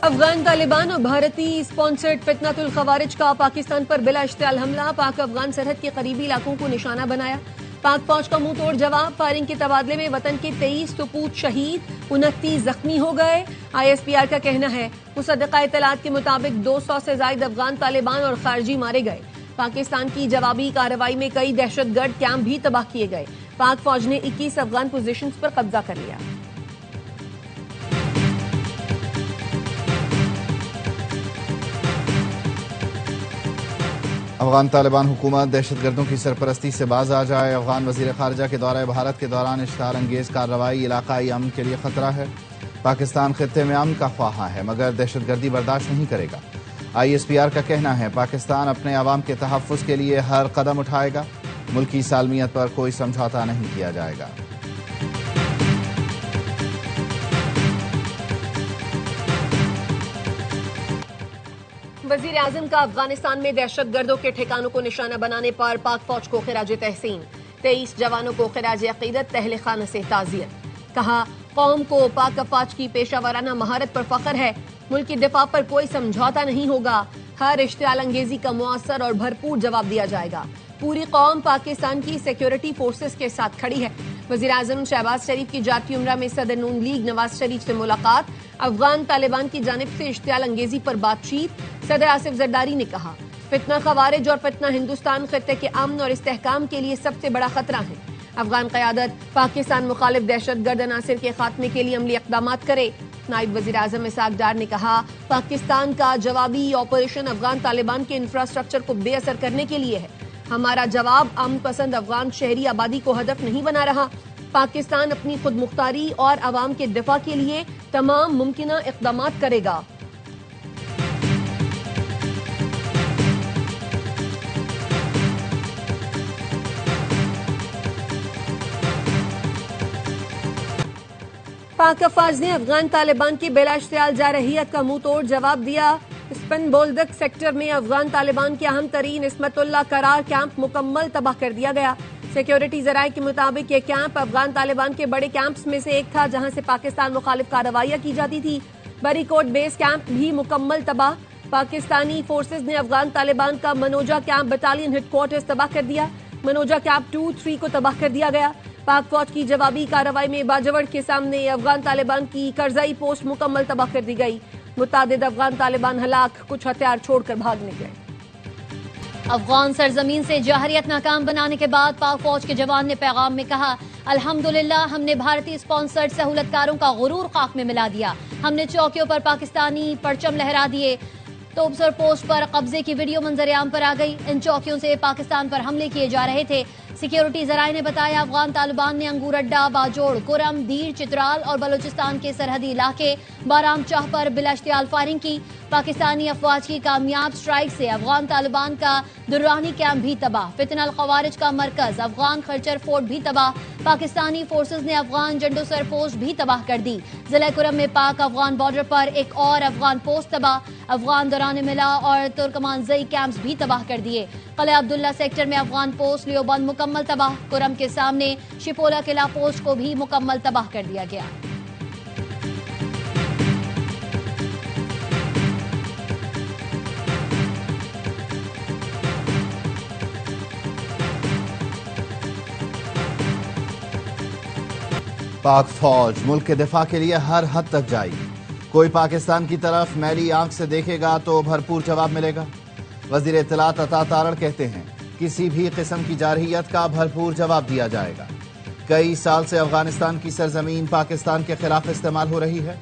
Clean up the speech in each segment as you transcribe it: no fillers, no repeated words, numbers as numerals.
افغان طالبان اور بھارتی اسپانسرڈ فتنۃ الخوارج کا پاکستان پر بلا اشتعال حملہ، پاک افغان سرحد کے قریبی علاقوں کو نشانہ بنایا، پاک فوج کا منہ توڑ جواب، فائرنگ کے تبادلے میں وطن کے 23 سپوت شہید، 29 زخمی ہو گئے۔ ISPR کا کہنا ہے مصدقہ اطلاعات کے مطابق 200 سے زائد افغان طالبان اور خارجی مارے گئے۔ پاکستان کی جوابی کارروائی میں کئی دہشت گرد کیمپ بھی تباہ کیے گئے۔ پاک فوج نے 21 افغان پوزیشنز پر قبضہ کر لیا۔ افغان طالبان حکومت دہشت گردوں کی سرپرستی سے باز آ جائے۔ افغان وزیر خارجہ کے دورہ بھارت کے دوران اشتعال انگیز کارروائی علاقائی امن کے لیے خطرہ ہے۔ پاکستان خطے میں امن کا خواہاں ہے مگر دہشت گردی برداشت نہیں کرے گا۔ ISPR کا کہنا ہے پاکستان اپنے عوام کے تحفظ کے لیے ہر قدم اٹھائے گا، ملکی سالمیت پر کوئی سمجھوتہ نہیں کیا جائے گا۔ وزیر اعظم کا افغانستان میں دہشت گردوں کے ٹھکانوں کو نشانہ بنانے پر پاک فوج کو خراج تحسین، 23 جوانوں کو خراج عقیدت، اہل خانہ سے تعزیت۔ کہا قوم کو پاک افواج کی پیشہ ورانہ مہارت پر فخر ہے، ملک کی دفاع پر کوئی سمجھوتہ نہیں ہوگا، ہر اشتعال انگیزی کا مؤثر اور بھرپور جواب دیا جائے گا، پوری قوم پاکستان کی سیکیورٹی فورسز کے ساتھ کھڑی ہے۔ وزیر اعظم شہباز شریف کی جاتی عمرہ میں صدر نون لیگ نواز شریف سے ملاقات، افغان طالبان کی جانب سے اشتعال انگیزی پر بات چیت۔ صدر آصف زرداری نے کہا فتنہ خوارج اور فتنہ ہندوستان خطے کے امن اور استحکام کے لیے سب سے بڑا خطرہ ہے۔ افغان قیادت پاکستان مخالف دہشت گرد عناصر کے خاتمے کے لیے عملی اقدامات کرے۔ نائب وزیر اعظم اسحاق ڈار نے کہا پاکستان کا جوابی آپریشن افغان طالبان کے انفراسٹرکچر کو بے اثر کرنے کے لیے ہے۔ ہمارا جواب امن پسند افغان شہری آبادی کو ہدف نہیں بنا رہا۔ پاکستان اپنی خود مختاری اور عوام کے دفاع کے لیے تمام ممکنہ اقدامات کرے گا۔ پاک افواج نے افغان طالبان کی بلا اشتعال جارحیت کا منہ توڑ جواب دیا۔ اسپن بولدک سیکٹر میں افغان طالبان کے اہم ترین عصمت اللہ قرار کیمپ مکمل تباہ کر دیا گیا۔ سیکیورٹی ذرائع کے مطابق یہ کیمپ افغان طالبان کے بڑے کیمپس میں سے ایک تھا جہاں سے پاکستان مخالف کارروائیاں کی جاتی تھی۔ بری کوٹ بیس کیمپ بھی مکمل تباہ۔ پاکستانی فورسز نے افغان طالبان کا منوجا کیمپ بٹالین ہیڈ کوارٹرز تباہ کر دیا۔ منوجا کیمپ 2, 3 کو تباہ کر دیا گیا۔ پاک فوج کی جوابی کارروائی میں باجوڑ کے سامنے افغان طالبان کی کرزئی پوسٹ مکمل تباہ کر دی گئی۔ متعدد افغان طالبان ہلاک، کچھ ہتھیار چھوڑ کر بھاگ نکلے۔ افغان سرزمین سے جارحیت ناکام بنانے کے بعد پاک فوج کے جوان نے پیغام میں کہا الحمدللہ ہم نے بھارتی اسپانسرڈ سہولت کاروں کا غرور خاک میں ملا دیا، ہم نے چوکیوں پر پاکستانی پرچم لہرا دیے۔ توبسر پوسٹ پر قبضے کی ویڈیو منظر عام پر آ گئی، ان چوکیوں سے پاکستان پر حملے کیے جا رہے تھے۔ سیکیورٹی ذرائع نے بتایا افغان طالبان نے انگور اڈا، باجوڑ، کرم، دیر، چترال اور بلوچستان کے سرحدی علاقے بارام چاہ پر بلا اشتعال فائرنگ کی۔ پاکستانی افواج کی کامیاب سٹرائک سے افغان طالبان کا درانی کیمپ بھی تباہ، فتنہ الخوارج کا مرکز افغان خرچر فورٹ بھی تباہ۔ پاکستانی فورسز نے افغان جنڈوسر پوسٹ بھی تباہ کر دی۔ ضلع کرم میں پاک افغان بارڈر پر ایک اور افغان پوسٹ تباہ، افغان دوران ملا اور ترکمان زئی کیمپس بھی تباہ کر دیے۔ قلعہ عبداللہ سیکٹر میں افغان پوسٹ لیوبند مکمل تباہ، کرم کے سامنے شپولا قلعہ پوسٹ کو بھی مکمل تباہ کر دیا گیا۔ پاک فوج ملک کے دفاع کے لیے ہر حد تک جائے گی، کوئی پاکستان کی طرف میلی آنکھ سے دیکھے گا تو بھرپور جواب ملے گا۔ وزیر اطلاعات عطا تارڑ کہتے ہیں کسی بھی قسم کی جارحیت کا بھرپور جواب دیا جائے گا۔ کئی سال سے افغانستان کی سرزمین پاکستان کے خلاف استعمال ہو رہی ہے،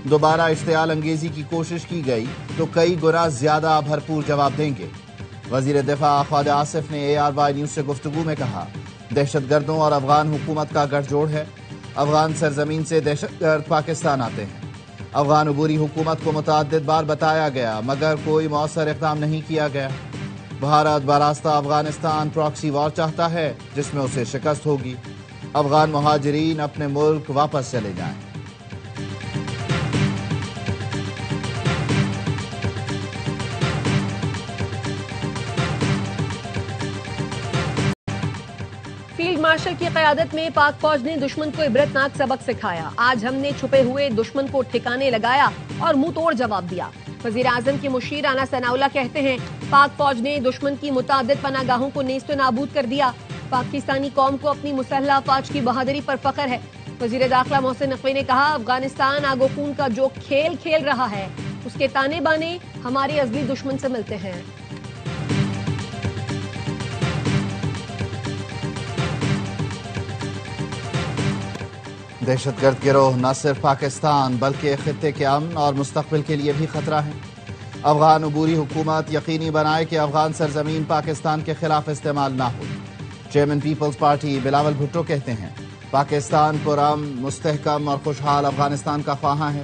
دوبارہ اشتعال انگیزی کی کوشش کی گئی تو کئی گنا زیادہ بھرپور جواب دیں گے۔ وزیر دفاع خواجہ آصف نے ARY نیوز سے گفتگو میں کہا دہشت گردوں اور افغان حکومت کا گٹھ جوڑ ہے، افغان سرزمین سے دہشت گرد پاکستان آتے ہیں۔ افغان عبوری حکومت کو متعدد بار بتایا گیا مگر کوئی مؤثر اقدام نہیں کیا گیا۔ بھارت براستہ افغانستان پراکسی وار چاہتا ہے جس میں اسے شکست ہوگی۔ افغان مہاجرین اپنے ملک واپس چلے جائیں۔ فیلڈ مارشل کی قیادت میں پاک فوج نے دشمن کو عبرتناک سبق سکھایا. آج ہم نے چھپے ہوئے دشمن کو ٹھکانے لگایا اور منہ توڑ جواب دیا. وزیر اعظم کے مشیر رانا ثناء اللہ کہتے ہیں پاک فوج نے دشمن کی متعدد پناہ گاہوں کو نیست و نابود کر دیا. پاکستانی قوم کو اپنی مسلح افواج کی بہادری پر فخر ہے. وزیر داخلہ محسن نقوی نے کہا افغانستان آگ و خون کا جو کھیل کھیل رہا ہے اس کے تانے بانے ہمارے ازلی دشمن سے ملتے ہیں. دہشت گرد گروہ نہ صرف پاکستان بلکہ خطے کے امن اور مستقبل کے لیے بھی خطرہ ہیں. افغان عبوری حکومت یقینی بنائے کہ افغان سرزمین پاکستان کے خلاف استعمال نہ ہو. چیئرمین پیپلز پارٹی بلاول بھٹو کہتے ہیں پاکستان پرامن مستحکم اور خوشحال افغانستان کا خواہاں ہے.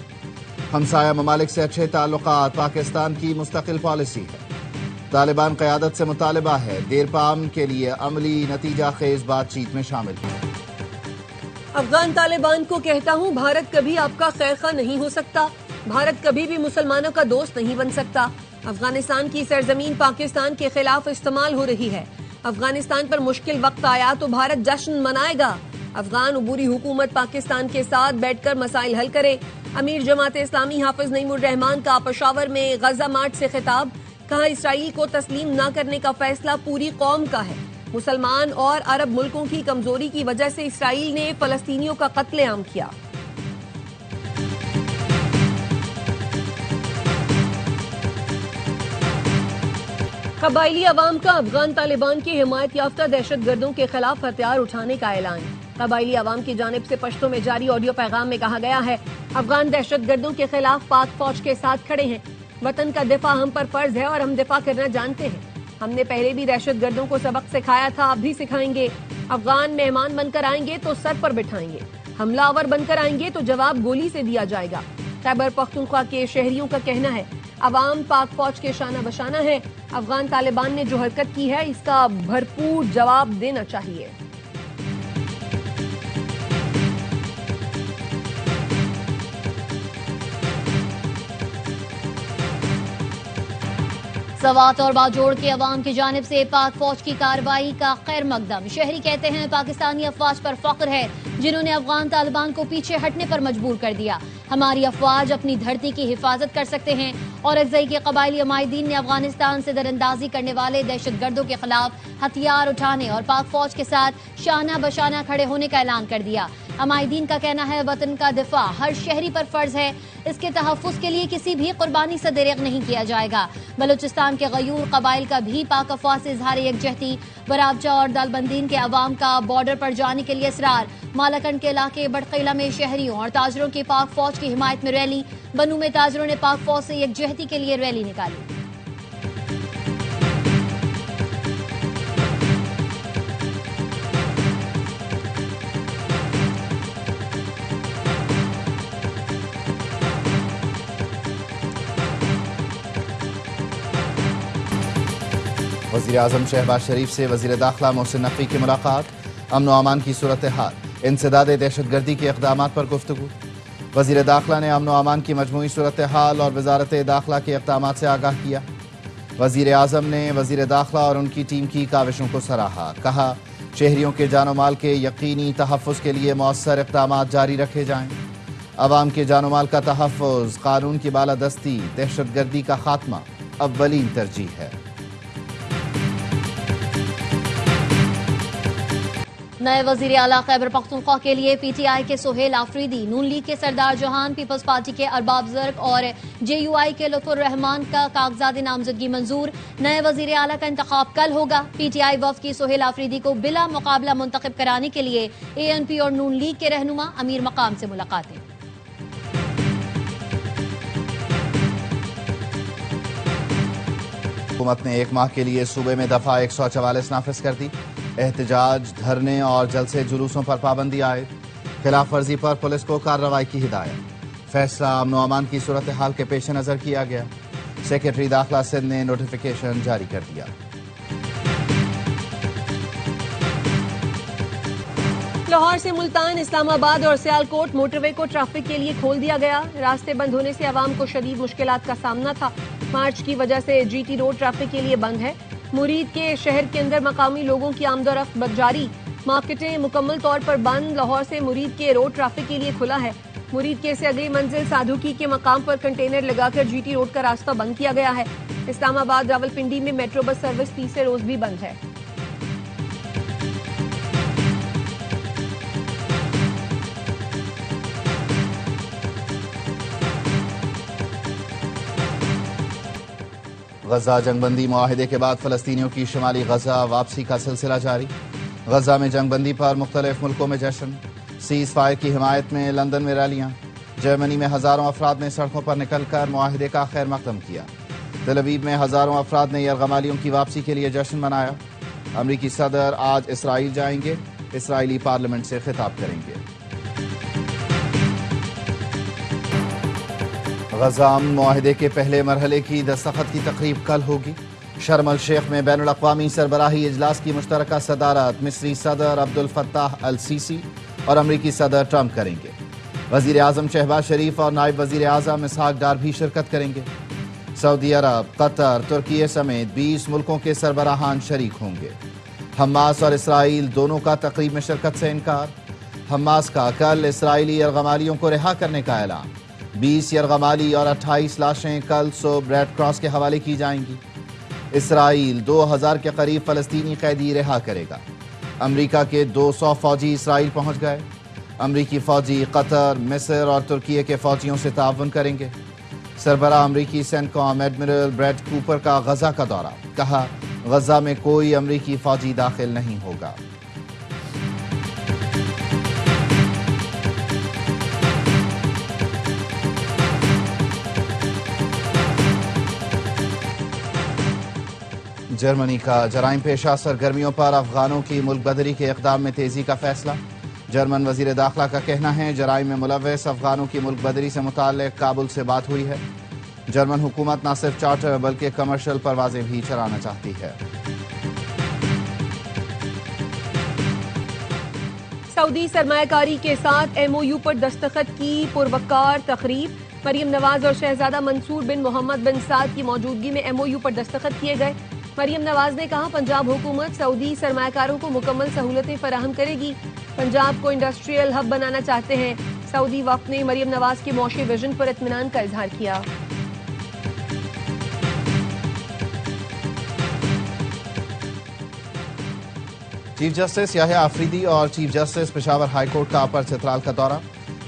ہمسایہ ممالک سے اچھے تعلقات پاکستان کی مستقل پالیسی ہے. طالبان قیادت سے مطالبہ ہے دیر پا امن کے لیے عملی نتیجہ خیز بات چیت میں شامل ہو. افغان طالبان کو کہتا ہوں بھارت کبھی آپ کا خیر خواہ نہیں ہو سکتا. بھارت کبھی بھی مسلمانوں کا دوست نہیں بن سکتا. افغانستان کی سرزمین پاکستان کے خلاف استعمال ہو رہی ہے. افغانستان پر مشکل وقت آیا تو بھارت جشن منائے گا. افغان عبوری حکومت پاکستان کے ساتھ بیٹھ کر مسائل حل کرے. امیر جماعت اسلامی حافظ نعیم الرحمان کا پشاور میں غزہ مارچ سے خطاب. کہا اسرائیل کو تسلیم نہ کرنے کا فیصلہ پوری قوم کا ہے. مسلمان اور عرب ملکوں کی کمزوری کی وجہ سے اسرائیل نے فلسطینیوں کا قتل عام کیا. قبائلی عوام کا افغان طالبان کی حمایت یافتہ دہشت گردوں کے خلاف ہتھیار اٹھانے کا اعلان. قبائلی عوام کی جانب سے پشتو میں جاری آڈیو پیغام میں کہا گیا ہے افغان دہشت گردوں کے خلاف پاک فوج کے ساتھ کھڑے ہیں. وطن کا دفاع ہم پر فرض ہے اور ہم دفاع کرنا جانتے ہیں. ہم نے پہلے بھی دہشت گردوں کو سبق سکھایا تھا اب بھی سکھائیں گے. افغان مہمان بن کر آئیں گے تو سر پر بٹھائیں گے. حملہ آور بن کر آئیں گے تو جواب گولی سے دیا جائے گا. خیبر پختونخوا کے شہریوں کا کہنا ہے عوام پاک فوج کے شانہ بشانہ ہے. افغان طالبان نے جو حرکت کی ہے اس کا بھرپور جواب دینا چاہیے. سوات اور باجوڑ کے عوام کی جانب سے پاک فوج کی کارروائی کا خیر مقدم. شہری کہتے ہیں پاکستانی افواج پر فخر ہے جنہوں نے افغان طالبان کو پیچھے ہٹنے پر مجبور کر دیا. ہماری افواج اپنی دھرتی کی حفاظت کر سکتے ہیں. اور اکزئی کے قبائلی عمائدین نے افغانستان سے در اندازی کرنے والے دہشت گردوں کے خلاف ہتھیار اٹھانے اور پاک فوج کے ساتھ شانہ بشانہ کھڑے ہونے کا اعلان کر دیا. عمائدین کا کہنا ہے وطن کا دفاع ہر شہری پر فرض ہے. اس کے تحفظ کے لیے کسی بھی قربانی سے دریغ نہیں کیا جائے گا. بلوچستان کے غیور قبائل کا بھی پاک افواج سے اظہار یکجہتی. برابچہ اور دالبندین کے عوام کا بارڈر پر جانے کے لیے اصرار. مالاکنڈ کے علاقے بڑقیلہ میں شہریوں اور تاجروں کی پاک فوج کی حمایت میں ریلی. بنو میں تاجروں نے پاک فوج سے یکجہتی کے لیے ریلی نکالی. وزیر اعظم شہباز شریف سے وزیر داخلہ محسن نقوی کی ملاقات. امن و امان کی صورتحال انسداد دہشت گردی کے اقدامات پر گفتگو. وزیر داخلہ نے امن و امان کی مجموعی صورتحال اور وزارت داخلہ کے اقدامات سے آگاہ کیا. وزیر اعظم نے وزیر داخلہ اور ان کی ٹیم کی کاوشوں کو سراہا. کہا شہریوں کے جان و مال کے یقینی تحفظ کے لیے مؤثر اقدامات جاری رکھے جائیں. عوام کے جان و مال کا تحفظ قانون کی بالادستی دہشت گردی کا خاتمہ اولین ترجیح ہے. نئے وزیر اعلیٰ خیبر پختونخوا کے لیے پی ٹی آئی کے سہیل آفریدی. نون لیگ کے سردار جوہان. پیپلز پارٹی کے ارباب زرق اور جے یو آئی کے لطف الرحمان کا کاغذات نامزدگی منظور. نئے وزیر اعلیٰ کا انتخاب کل ہوگا. پی ٹی آئی وفد کی سہیل آفریدی کو بلا مقابلہ منتخب کرانے کے لیے اے این پی اور نون لیگ کے رہنما امیر مقام سے ملاقاتیں. حکومت نے ایک ماہ کے لیے صوبے میں دفعہ 144 نافذ کر دی. احتجاج دھرنے اور جلسے جلوسوں پر پابندی عائد. خلاف ورزی پر پولیس کو کارروائی کی ہدایت. فیصلہ امن و امان کی صورتحال کے پیش نظر کیا گیا. سیکرٹری داخلہ سندھ نے نوٹیفیکیشن جاری کر دیا. لاہور سے ملتان اسلام آباد اور سیالکوٹ موٹر وے کو ٹریفک کے لیے کھول دیا گیا. راستے بند ہونے سے عوام کو شدید مشکلات کا سامنا تھا. مارچ کی وجہ سے جی ٹی روڈ ٹریفک کے لیے بند ہے. مرید کے شہر کے اندر مقامی لوگوں کی آمد و رفت جاری. مارکیٹیں مکمل طور پر بند، لاہور سے مرید کے روڈ ٹریفک کے لیے کھلا ہے۔ مرید کے سے اگلی منزل سادھوکی کے مقام پر کنٹینر لگا کر جی ٹی روڈ کا راستہ بند کیا گیا ہے۔ اسلام آباد راولپنڈی میں میٹرو بس سروس تیسرے روز بھی بند ہے۔ غزہ جنگ بندی معاہدے کے بعد فلسطینیوں کی شمالی غزہ واپسی کا سلسلہ جاری۔ غزہ میں جنگ بندی پر مختلف ملکوں میں جشن، سیز فائر کی حمایت میں لندن میں ریلیاں، جرمنی میں ہزاروں افراد نے سڑکوں پر نکل کر معاہدے کا خیر مقدم کیا۔ تل ابیب میں ہزاروں افراد نے یرغمالیوں کی واپسی کے لیے جشن منایا۔ امریکی صدر آج اسرائیل جائیں گے، اسرائیلی پارلیمنٹ سے خطاب کریں گے۔ غزہ امن معاہدے کے پہلے مرحلے کی دستخط کی تقریب کل ہوگی۔ شرم الشیخ میں بین الاقوامی سربراہی اجلاس کی مشترکہ صدارت مصری صدر عبد الفتاح السیسی اور امریکی صدر ٹرمپ کریں گے۔ وزیر اعظم شہباز شریف اور نائب وزیر اعظم اسحاق ڈار بھی شرکت کریں گے۔ سعودی عرب، قطر، ترکیے سمیت 20 ملکوں کے سربراہان شریک ہوں گے۔ حماس اور اسرائیل دونوں کا تقریب میں شرکت سے انکار۔ حماس کا کل اسرائیلی یرغمالیوں کو رہا کرنے کا اعلان۔ 20 یرغمالی اور 28 لاشیں کل صبح ریڈ کراس کے حوالے کی جائیں گی۔ اسرائیل 2000 کے قریب فلسطینی قیدی رہا کرے گا۔ امریکہ کے 200 فوجی اسرائیل پہنچ گئے۔ امریکی فوجی قطر، مصر اور ترکیے کے فوجیوں سے تعاون کریں گے۔ سربراہ امریکی سینکام ایڈمرل بریڈ کوپر کا غزہ کا دورہ، کہا غزہ میں کوئی امریکی فوجی داخل نہیں ہوگا۔ جرمنی کا جرائم پیشہ سرگرمیوں پر افغانوں کی ملک بدری کے اقدام میں تیزی کا فیصلہ۔ جرمن وزیر داخلہ کا کہنا ہے جرائم میں ملوث افغانوں کی ملک بدری سے متعلق کابل سے بات ہوئی ہے۔ جرمن حکومت نہ صرف چارٹر بلکہ کمرشل پروازیں بھی چلانا چاہتی ہے۔ سعودی سرمایہ کاری کے ساتھ ایم او یو پر دستخط کی پروقار تقریب۔ مریم نواز اور شہزادہ منصور بن محمد بن سعد کی موجودگی میں ایم او یو پر دستخط کیے گئے۔ مریم نواز نے کہا پنجاب حکومت سعودی سرمایہ کاروں کو مکمل سہولتیں فراہم کرے گی۔ پنجاب کو انڈسٹریل ہب بنانا چاہتے ہیں۔ سعودی وفد نے مریم نواز کے معاشی ویژن پر اطمینان کا اظہار کیا۔ چیف جسٹس یحییٰ آفریدی اور chief justice Peshawar high court کا اپر چترال کا دورہ۔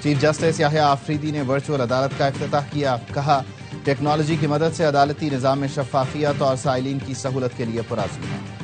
چیف جسٹس یحییٰ آفریدی نے ورچوئل عدالت کا افتتاح کیا، کہا ٹیکنالوجی کی مدد سے عدالتی نظام میں شفافیت اور سائلین کی سہولت کے لیے پرعزم ہے۔